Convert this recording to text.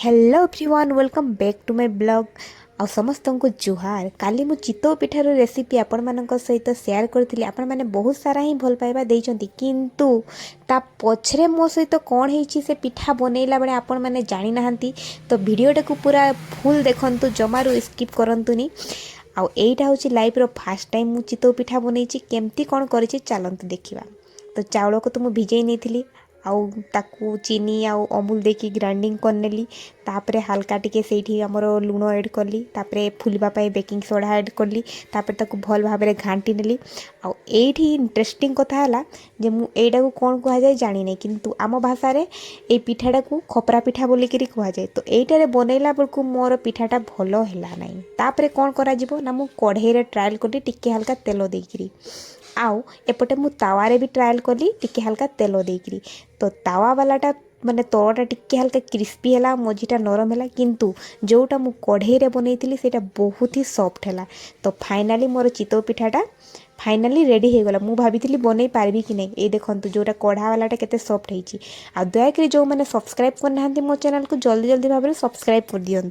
Hello everyone welcome back to my blog आ समस्त को जुहार। काली मु चितौ पिठार रेसिपी आपण मानक सहित शेयर करथिली। आपण माने बहुत सारा ही भल पाइबा देइचंती, किंतु ता पछरे मो सहित कोन हेची से पिठा बनैला बेले आपण माने जानि नाहंती। तो वीडियोटा को पूरा फुल देखंतु, जमारू स्किप करंतुनी। आ एइटा होची लाइफ रो फर्स्ट टाइम मु चितौ पिठा बनैची। केमती कोन करिची चलंतु देखिबा। तो चाउल को तो मु भिजै नेथिली, आउ ताकू चीनी आउ अमूल देकी ग्राइंडिंग करनेली। तापरे हल्का टिके सेठी हमर लूण ऐड कली, तापरे फुलबा पाई बेकिंग सोडा ऐड कली, तापरे ताकू भल भाबरे घांटी नेली। आउ एठी इंटरेस्टिंग कथा हला जे मु एडा को कोन कहा जाय जानि नै, किंतु आम भाषा रे ए पिठाडा को खपरा पिठा बोली करी कहा जाय। तो एटा रे बनैला बेलकु मोर पिठाटा भलो हैला नै। तापरे कोन करा जिवो ना मु कढ़ई रे ट्रायल कली टिके हल्का तेल देइकरी। आउ एपटे मु तावारे भी ट्रायल कली टिके हल्का तेल देइकरी। तो तावा वालाटा माने तलटा टिके हल्का क्रिस्पी हैला, मझीटा नरम हैला, किंतु जोटा मु कढ़ई रे बनैतिली सेटा बहुत ही सॉफ्ट हैला। तो फाइनाली मोर चितौ पिठाटा फाइनाली रेडी हो गला। मु भाबिथिली बनै पारबी कि नै। ए देखंतु जोटा कढ़ा वालाटा केते सॉफ्ट हेची। आ दया करी जो माने सब्सक्राइब करनाहांती मो चैनल को जल्दी जल्दी भाबरे सब्सक्राइब कर दियंतु।